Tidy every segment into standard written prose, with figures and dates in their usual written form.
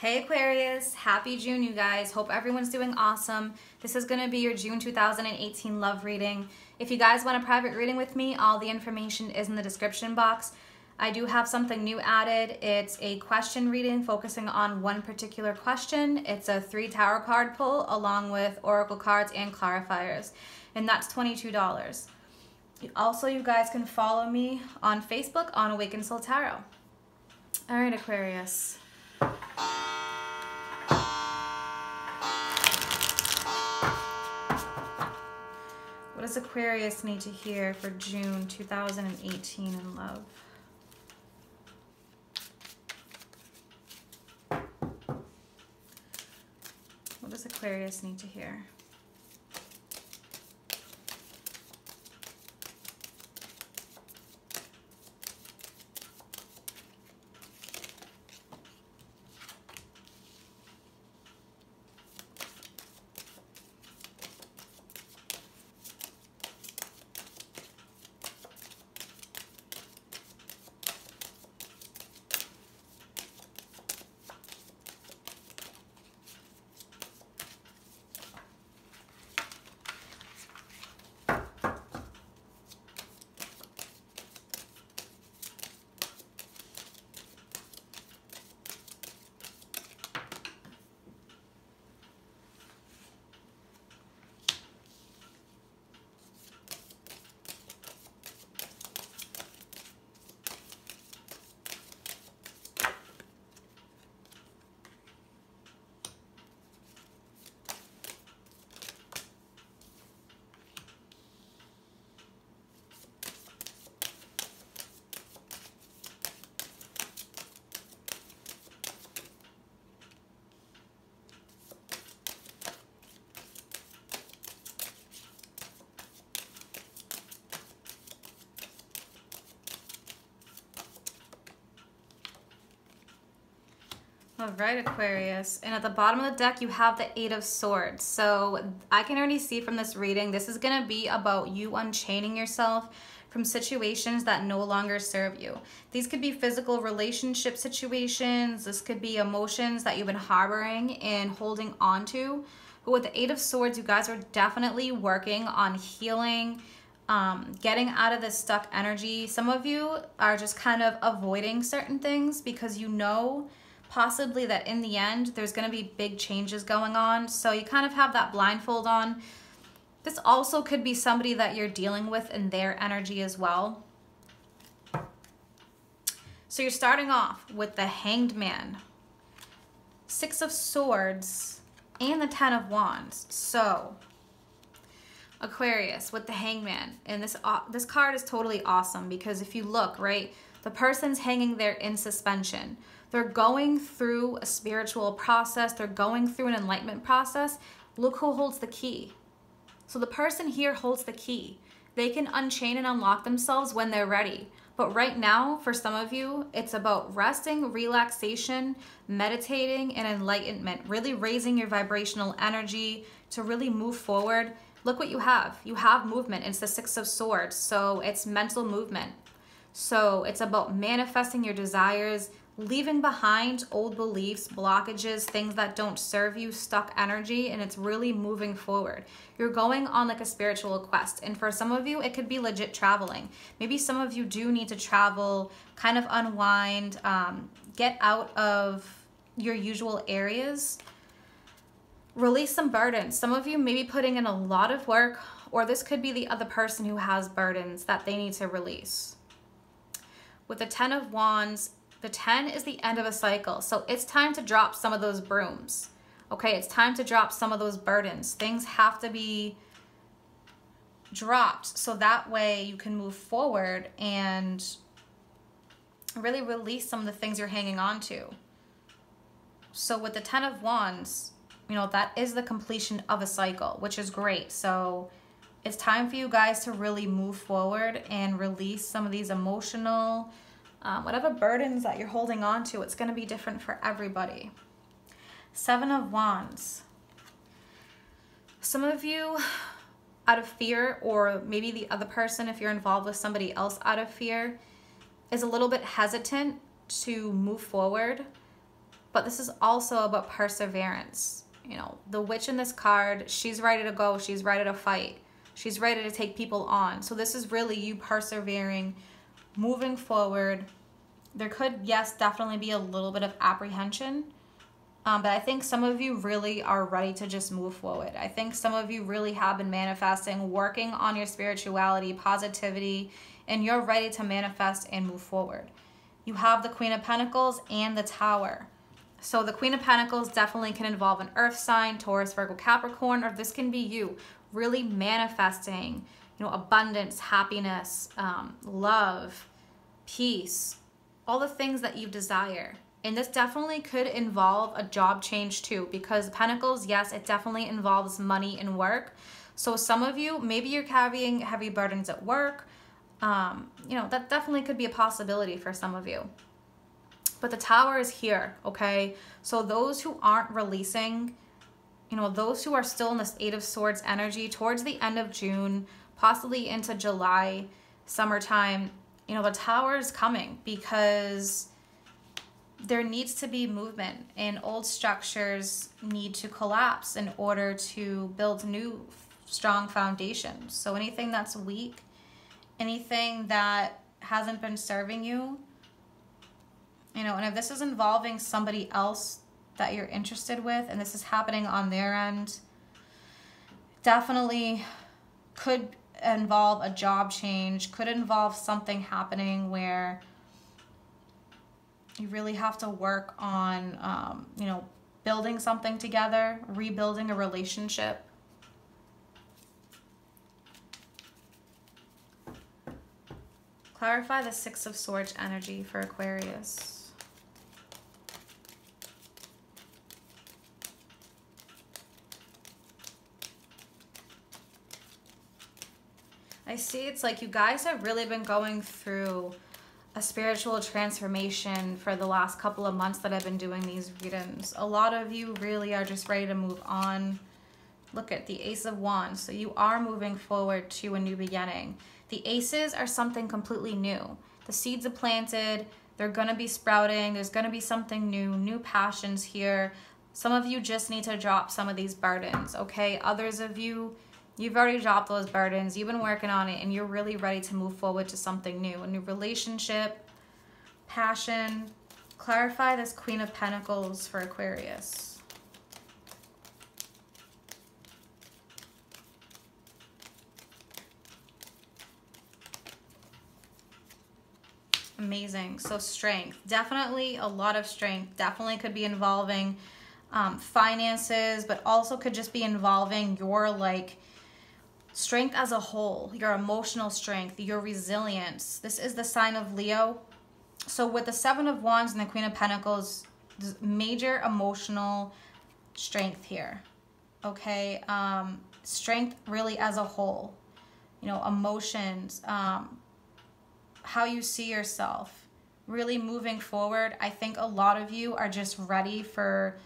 Hey Aquarius, happy June you guys. Hope everyone's doing awesome. This is going to be your June 2018 love reading. If you guys want a private reading with me, all the information is in the description box. I do have something new added. It's a question reading focusing on one particular question. It's a 3 tarot card pull along with oracle cards and clarifiers, and that's $22. Also, you guys can follow me on Facebook on Awakened Soul Tarot. All right, Aquarius. What does Aquarius need to hear for June 2018 in love? What does Aquarius need to hear? All right, Aquarius, and at the bottom of the deck you have the 8 of Swords. So I can already see from this reading, this is going to be about you unchaining yourself from situations that no longer serve you. These could be physical relationship situations. This could be emotions that you've been harboring and holding on to. But with the 8 of Swords, you guys are definitely working on healing, getting out of this stuck energy. Some of you are just kind of avoiding certain things because you know possibly that in the end there's going to be big changes going on, so you kind of have that blindfold on. This also could be somebody that you're dealing with in their energy as well. So you're starting off with the Hanged Man, 6 of Swords, and the 10 of Wands. So Aquarius with the Hanged Man, and this card is totally awesome because if you look, right, the person's hanging there in suspension. They're going through a spiritual process. They're going through an enlightenment process. Look who holds the key. So the person here holds the key. They can unchain and unlock themselves when they're ready. But right now, for some of you, it's about resting, relaxation, meditating, and enlightenment. Really raising your vibrational energy to really move forward. Look what you have. You have movement. It's the 6 of Swords. So it's mental movement. So it's about manifesting your desires, leaving behind old beliefs, blockages, things that don't serve you, stuck energy, and it's really moving forward. You're going on like a spiritual quest, and for some of you, it could be legit traveling. Maybe some of you do need to travel, kind of unwind, get out of your usual areas, release some burdens. Some of you may be putting in a lot of work, or this could be the other person who has burdens that they need to release. With the 10 of Wands, the 10 is the end of a cycle. So it's time to drop some of those brooms. Okay, it's time to drop some of those burdens. Things have to be dropped so that way you can move forward and really release some of the things you're hanging on to. So with the 10 of Wands, you know, that is the completion of a cycle, which is great. So it's time for you guys to really move forward and release some of these emotional, whatever burdens that you're holding on to. It's going to be different for everybody. 7 of Wands. Some of you, out of fear, or maybe the other person, if you're involved with somebody else out of fear, is a little bit hesitant to move forward. but this is also about perseverance. You know, the witch in this card, she's ready to go. She's ready to fight. She's ready to take people on. So this is really you persevering, moving forward. There could, yes, definitely be a little bit of apprehension. But I think some of you really are ready to just move forward. I think some of you really have been manifesting, working on your spirituality, positivity, and you're ready to manifest and move forward. You have the Queen of Pentacles and the Tower. So the Queen of Pentacles definitely can involve an earth sign, Taurus, Virgo, Capricorn, or this can be you really manifesting, you know, abundance, happiness, love, peace, all the things that you desire. And this definitely could involve a job change too, because Pentacles, yes, it definitely involves money and work. So some of you, maybe you're carrying heavy burdens at work. You know, that definitely could be a possibility for some of you. But the Tower is here, okay? So those who aren't releasing, you know, those who are still in this Eight of Swords energy towards the end of June, possibly into July, summertime, you know, the Tower is coming because there needs to be movement and old structures need to collapse in order to build new strong foundations. So anything that's weak, anything that hasn't been serving you, you know, and if this is involving somebody else that you're interested with and this is happening on their end, definitely could involve a job change, could involve something happening where you really have to work on, you know, building something together, rebuilding a relationship. Clarify the Six of Swords energy for Aquarius. I see it's like you guys have really been going through a spiritual transformation for the last couple of months that I've been doing these readings. A lot of you really are just ready to move on. Look at the Ace of Wands. So you are moving forward to a new beginning. The aces are something completely new. The seeds are planted. They're going to be sprouting. There's going to be something new, new passions here. Some of you just need to drop some of these burdens, okay? Others of you, you've already dropped those burdens. You've been working on it, and you're really ready to move forward to something new. A new relationship, passion. Clarify this Queen of Pentacles for Aquarius. Amazing. So strength. Definitely a lot of strength. Definitely could be involving finances, but also could just be involving your, like, strength as a whole, your emotional strength, your resilience. This is the sign of Leo. So with the Seven of Wands and the Queen of Pentacles, major emotional strength here. Okay. Strength really as a whole, you know, emotions, how you see yourself, really moving forward. I think a lot of you are just ready for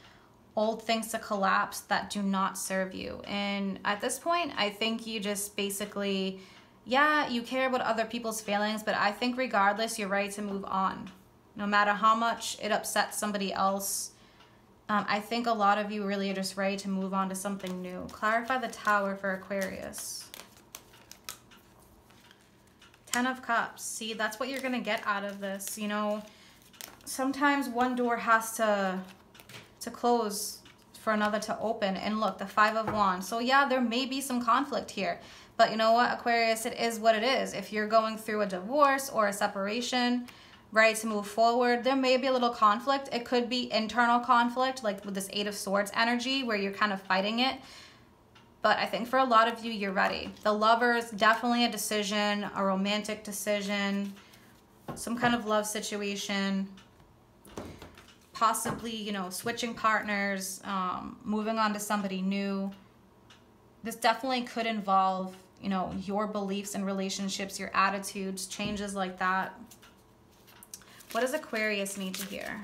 old things to collapse that do not serve you. And at this point, I think you just basically, yeah, you care about other people's feelings, but I think regardless, you're ready to move on. No matter how much it upsets somebody else, I think a lot of you really are just ready to move on to something new. Clarify the Tower for Aquarius. Ten of Cups. See, that's what you're going to get out of this. You know, sometimes one door has to close for another to open. And look, the Five of Wands. So yeah, there may be some conflict here. But you know what, Aquarius, it is what it is. If you're going through a divorce or a separation, ready to move forward, there may be a little conflict. It could be internal conflict, like with this Eight of Swords energy, where you're kind of fighting it. But I think for a lot of you, you're ready. The Lovers, definitely a decision, a romantic decision, some kind of love situation, possibly, you know, switching partners, moving on to somebody new. This definitely could involve, you know, your beliefs and relationships, your attitudes, changes like that. What does Aquarius need to hear?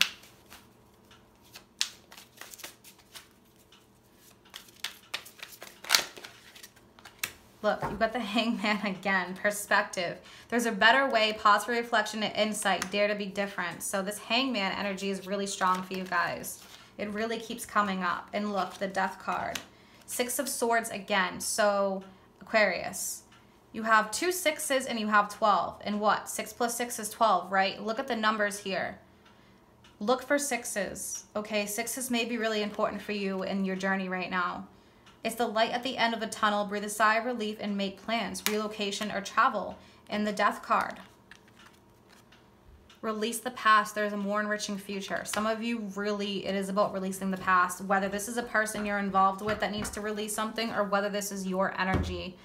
Look, you've got the Hangman again. Perspective. There's a better way. Pause for reflection and insight. Dare to be different. So this Hangman energy is really strong for you guys. It really keeps coming up. And look, the Death card. 6 of Swords again. So Aquarius, you have 2 6s and you have 12. And what? 6 plus 6 is 12, right? Look at the numbers here. Look for 6s, okay? 6s may be really important for you in your journey right now. It's the light at the end of a tunnel. Breathe a sigh of relief and make plans. Relocation or travel. And the Death card. Release the past. There's a more enriching future. Some of you really, it is about releasing the past. Whether this is a person you're involved with that needs to release something, or whether this is your energy.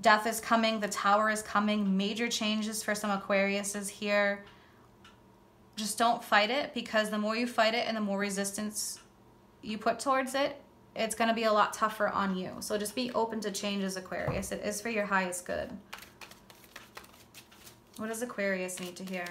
Death is coming. The Tower is coming. Major changes for some Aquariuses here. Just don't fight it, because the more you fight it and the more resistance you put towards it, it's going to be a lot tougher on you. So just be open to changes, Aquarius. It is for your highest good. What does Aquarius need to hear?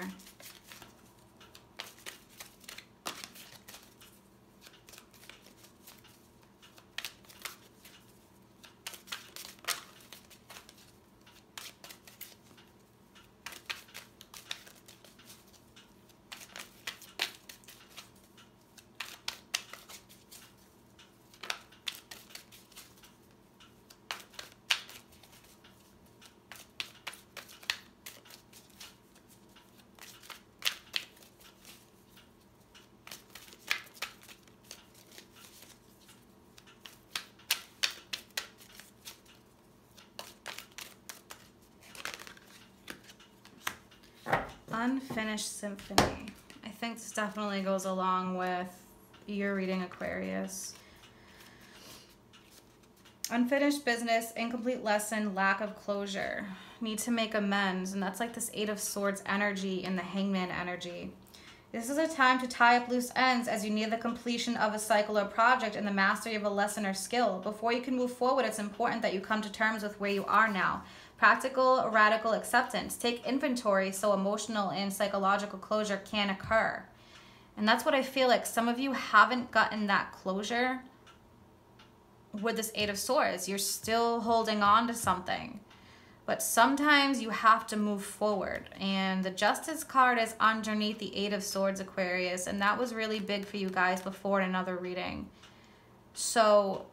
Unfinished symphony. I think this definitely goes along with your reading, Aquarius. Unfinished business, incomplete lesson, lack of closure. Need to make amends. And that's like this 8 of Swords energy and the Hangman energy. This is a time to tie up loose ends as you near the completion of a cycle or project and the mastery of a lesson or skill. Before you can move forward, it's important that you come to terms with where you are now. Practical, radical acceptance. Take inventory so emotional and psychological closure can occur. And that's what I feel like some of you haven't gotten that closure with this 8 of Swords. You're still holding on to something. But sometimes you have to move forward. And the Justice card is underneath the 8 of Swords, Aquarius. And that was really big for you guys before in another reading. So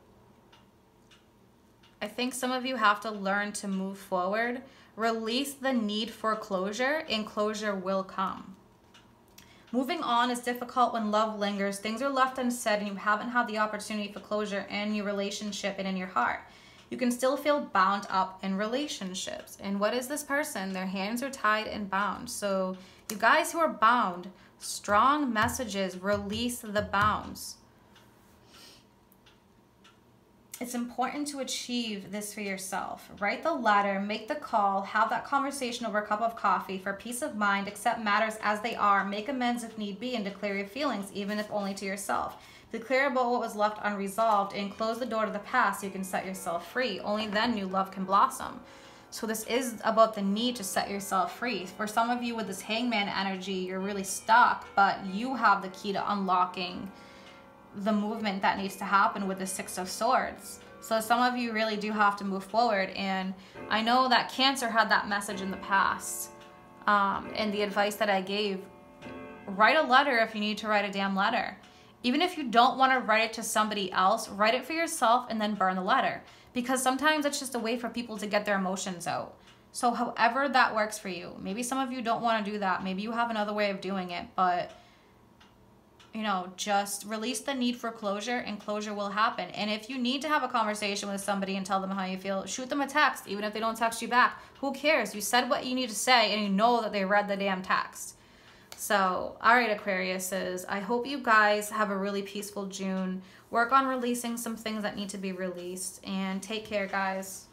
I think some of you have to learn to move forward. Release the need for closure, and closure will come. Moving on is difficult when love lingers. Things are left unsaid and you haven't had the opportunity for closure in your relationship and in your heart. You can still feel bound up in relationships. And what is this person? Their hands are tied and bound. So you guys who are bound, strong messages, release the bounds. It's important to achieve this for yourself. Write the letter, make the call, have that conversation over a cup of coffee for peace of mind, accept matters as they are, make amends if need be, and declare your feelings, even if only to yourself. Be clear about what was left unresolved and close the door to the past so you can set yourself free. Only then new love can blossom. So this is about the need to set yourself free. For some of you with this Hangman energy, you're really stuck, but you have the key to unlocking the movement that needs to happen with the 6 of Swords. So some of you really do have to move forward. And I know that Cancer had that message in the past. And the advice that I gave, write a letter if you need to write a damn letter. Even if you don't want to write it to somebody else, write it for yourself and then burn the letter. Because sometimes it's just a way for people to get their emotions out. So however that works for you. Maybe some of you don't want to do that. Maybe you have another way of doing it. But you know, just release the need for closure and closure will happen. And if you need to have a conversation with somebody and tell them how you feel, shoot them a text, even if they don't text you back. Who cares? You said what you need to say and you know that they read the damn text. So, all right, Aquariuses, I hope you guys have a really peaceful June. Work on releasing some things that need to be released, and take care, guys.